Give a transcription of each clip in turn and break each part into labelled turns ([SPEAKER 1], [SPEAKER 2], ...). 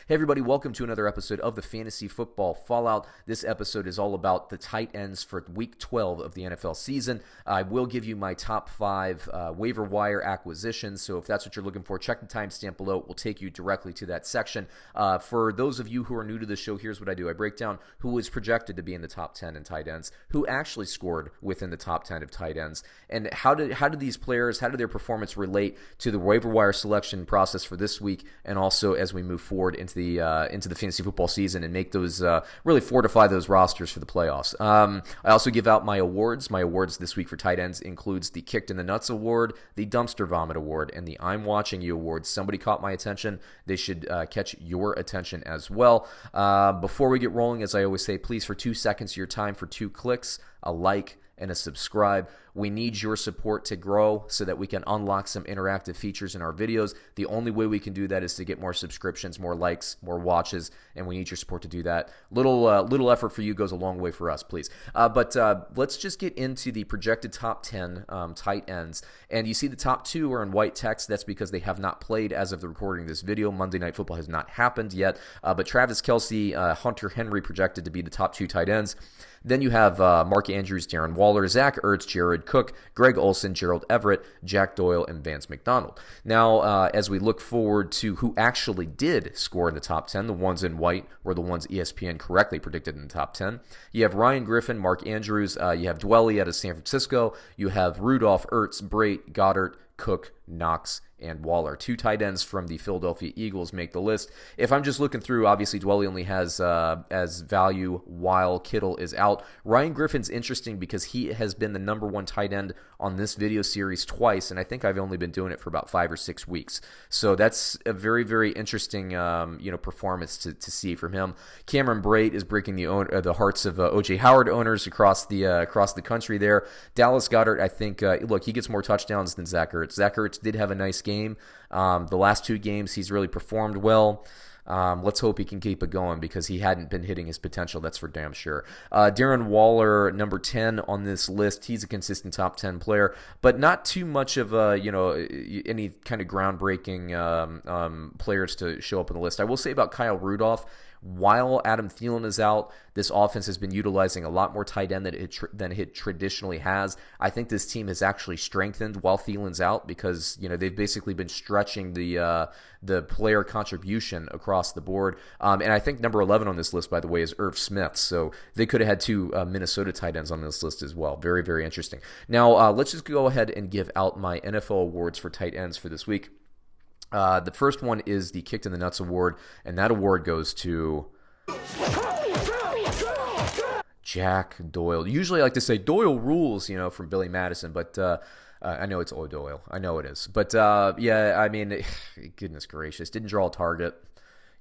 [SPEAKER 1] Hey everybody, welcome to another episode of the Fantasy Football Fallout. This episode is all about the tight ends for Week 12 of the NFL season. I will give you my top 5 waiver wire acquisitions, so if that's what you're looking for, check the timestamp below. It will take you directly to that section. For those of you who are new to the show, here's what I do. I break down who was projected to be in the top 10 in tight ends, who actually scored within the top 10 of tight ends, and how do these players, how do their performance relate to the waiver wire selection process for this week, and also as we move forward into the fantasy football season and make those really fortify those rosters for the playoffs. I also give out my awards. My awards this week for tight ends includes the Kicked in the Nuts Award, the Dumpster Vomit Award, and the I'm Watching You Award. Somebody caught my attention. They should catch your attention as well. Before we get rolling, as I always say, please, for 2 seconds of your time, for 2 clicks, a like, and a subscribe. We need your support to grow so that we can unlock some interactive features in our videos. The only way we can do that is to get more subscriptions, more likes, more watches, and we need your support to do that. Little effort for you goes a long way for us, please. But let's just get into the projected top 10 tight ends. And you see the top 2 are in white text. That's because they have not played as of the recording of this video. Monday Night Football has not happened yet. But Travis Kelce, Hunter Henry projected to be the top 2 tight ends. Then you have Mark Andrews, Darren Waller, Zach Ertz, Jared Cook, Greg Olsen, Gerald Everett, Jack Doyle, and Vance McDonald. Now, as we look forward to who actually did score in the top 10, the ones in white were the ones ESPN correctly predicted in the top 10. You have Ryan Griffin, Mark Andrews, you have Dwelly out of San Francisco, you have Rudolph, Ertz, Brait, Goddard, Cook, Knox, and Waller. 2 tight ends from the Philadelphia Eagles make the list. If I'm just looking through, obviously Dwelly only has as value while Kittle is out. Ryan Griffin's interesting because he has been the number 1 tight end on this video series twice, and I think I've only been doing it for about 5 or 6 weeks. So that's a very, very interesting performance to see from him. Cameron Brait is breaking the hearts of O.J. Howard owners across the country there. Dallas Goedert, I think, look, he gets more touchdowns than Zach Ertz. Zach Ertz did have a nice game. The last 2 games, he's really performed well. Let's hope he can keep it going because he hadn't been hitting his potential. That's for damn sure. Darren Waller, number 10 on this list. He's a consistent top 10 player, but not too much of any kind of groundbreaking players to show up on the list. I will say about Kyle Rudolph, while Adam Thielen is out, this offense has been utilizing a lot more tight end than it traditionally has. I think this team has actually strengthened while Thielen's out because they've basically been stretching the player contribution across the board. And I think number 11 on this list, by the way, is Irv Smith. So they could have had 2 Minnesota tight ends on this list as well. Very, very interesting. Now let's just go ahead and give out my NFL awards for tight ends for this week. The first one is the Kicked in the Nuts Award, and that award goes to Jack Doyle. Usually I like to say Doyle rules, from Billy Madison, but I know it's O'Doyle. I know it is. But, yeah, I mean, goodness gracious, didn't draw a target.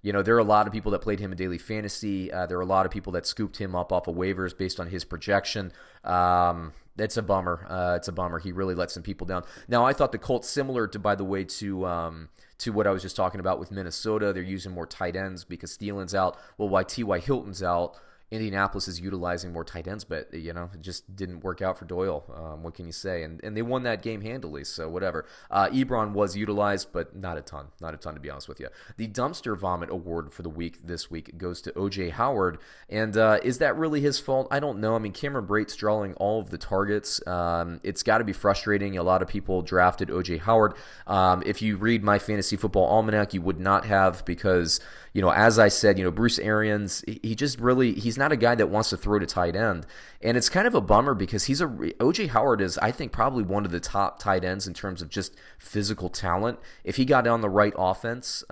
[SPEAKER 1] There are a lot of people that played him in daily fantasy. There are a lot of people that scooped him up off of waivers based on his projection. It's a bummer. It's a bummer. He really let some people down. Now, I thought the Colts, similar to, by the way, to what I was just talking about with Minnesota, they're using more tight ends because Thielen's out. Well, why T.Y. Hilton's out, Indianapolis is utilizing more tight ends, but it just didn't work out for Doyle. What can you say? And they won that game handily, so whatever. Ebron was utilized, but not a ton to be honest with you. The Dumpster Vomit Award for the week this week goes to O.J. Howard, and is that really his fault? I don't know. I mean, Cameron Brait's drawing all of the targets. It's got to be frustrating. A lot of people drafted O.J. Howard. If you read my Fantasy Football Almanac, you would not have because as I said, Bruce Arians, he's not a guy that wants to throw to tight end. And it's kind of a bummer because O.J. Howard is, I think, probably one of the top tight ends in terms of just physical talent. If he got on the right offense,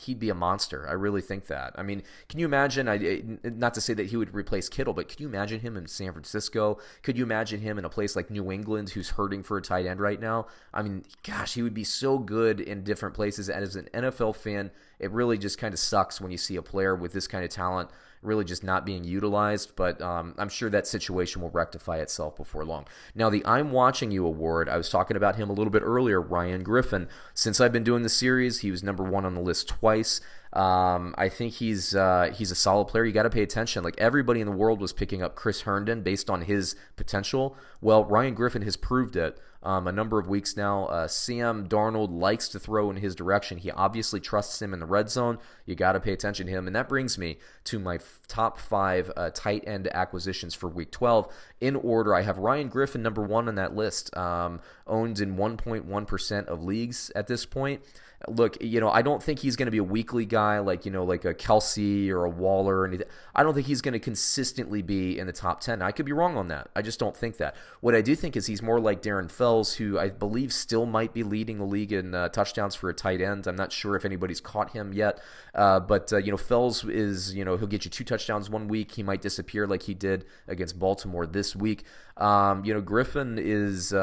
[SPEAKER 1] he'd be a monster. I really think that. I mean, can you imagine, not to say that he would replace Kittle, but could you imagine him in San Francisco? Could you imagine him in a place like New England who's hurting for a tight end right now? I mean, gosh, he would be so good in different places. And as an NFL fan, it really just kind of sucks when you see a player with this kind of talent really just not being utilized, but I'm sure that situation will rectify itself before long. Now, the I'm Watching You Award, I was talking about him a little bit earlier, Ryan Griffin. Since I've been doing the series, he was number 1 on the list twice. I think he's a solid player. You got to pay attention. Like, everybody in the world was picking up Chris Herndon based on his potential. Well, Ryan Griffin has proved it a number of weeks now. Sam Darnold likes to throw in his direction. He obviously trusts him in the red zone. You got to pay attention to him. And that brings me to my top 5 tight end acquisitions for Week 12. In order, I have Ryan Griffin number 1 on that list, owned in 1.1% of leagues at this point. Look, I don't think he's going to be a weekly guy like a Kelce or a Waller or anything. I don't think he's going to consistently be in the top 10. I could be wrong on that. I just don't think that. What I do think is he's more like Darren Fells, who I believe still might be leading the league in touchdowns for a tight end. I'm not sure if anybody's caught him yet. But Fells is, he'll get you 2 touchdowns one week. He might disappear like he did against Baltimore this week. Griffin is,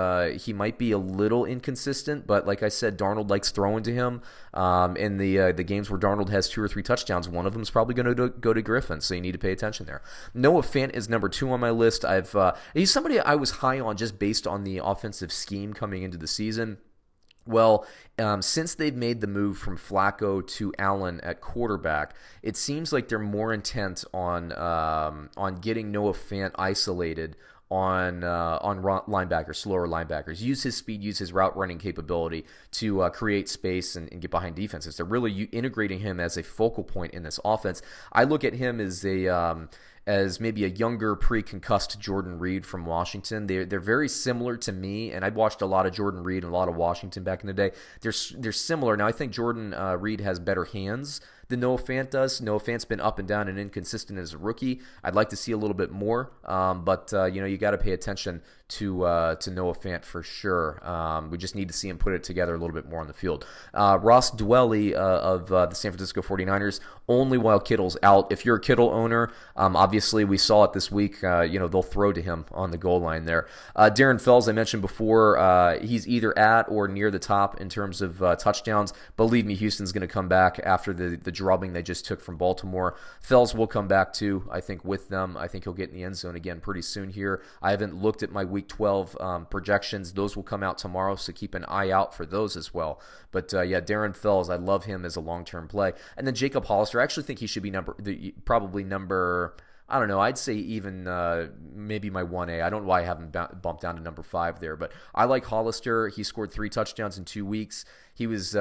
[SPEAKER 1] he might be a little inconsistent, but like I said, Darnold likes throwing to him. In the games where Darnold has 2 or 3 touchdowns, one of them is probably going to go to Griffin, so you need to pay attention there. Noah Fant is number 2 on my list. He's somebody I was high on just based on the offensive scheme coming into the season. Well, since they've made the move from Flacco to Allen at quarterback, it seems like they're more intent on getting Noah Fant isolated on linebackers, slower linebackers. Use his speed, use his route running capability to create space and get behind defenses. They're really integrating him as a focal point in this offense. I look at him as maybe a younger, pre-concussed Jordan Reed from Washington. They're very similar to me, and I've watched a lot of Jordan Reed and a lot of Washington back in the day. They're similar. Now, I think Jordan Reed has better hands than Noah Fant does. Noah Fant's been up and down and inconsistent as a rookie. I'd like to see a little bit more, but you got to pay attention to Noah Fant for sure. We just need to see him put it together a little bit more on the field. Ross Dwelly of the San Francisco 49ers, only while Kittle's out. If you're a Kittle owner, obviously we saw it this week. They'll throw to him on the goal line there. Darren Fells, I mentioned before, he's either at or near the top in terms of touchdowns. Believe me, Houston's going to come back after the drubbing they just took from Baltimore. Fells will come back too, I think, with them. I think he'll get in the end zone again pretty soon here. I haven't looked at my Week 12 projections. Those will come out tomorrow, so keep an eye out for those as well. But Darren Fells, I love him as a long-term play. And then Jacob Hollister, I actually think he should be probably number, I don't know, I'd say even maybe my 1A. I don't know why I haven't bumped down to number 5 there, but I like Hollister. He scored 3 touchdowns in 2 weeks. He's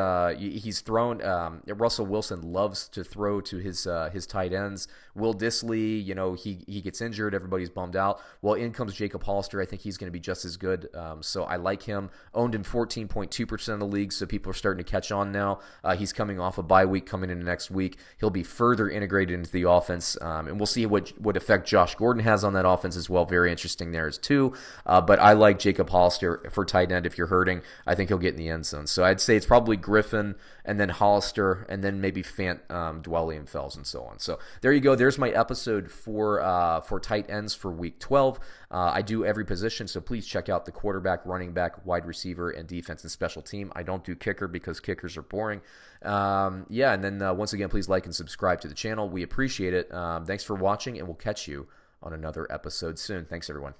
[SPEAKER 1] thrown. Russell Wilson loves to throw to his tight ends. Will Dissly, he gets injured. Everybody's bummed out. Well, in comes Jacob Hollister. I think he's going to be just as good. So I like him. Owned in 14.2% of the league, so people are starting to catch on now. He's coming off a bye week, coming into next week. He'll be further integrated into the offense, and we'll see what effect Josh Gordon has on that offense as well. Very interesting there as too. But I like Jacob Hollister for tight end. If you're hurting, I think he'll get in the end zone. So I'd say it's probably Griffin and then Hollister and then maybe Fant, Dwelly, and Fells and so on. So there you go. There's my episode for tight ends for Week 12. I do every position, so please check out the quarterback, running back, wide receiver, and defense and special team. I don't do kicker because kickers are boring. And then once again, please like and subscribe to the channel. We appreciate it. Thanks for watching, and we'll catch you on another episode soon. Thanks, everyone.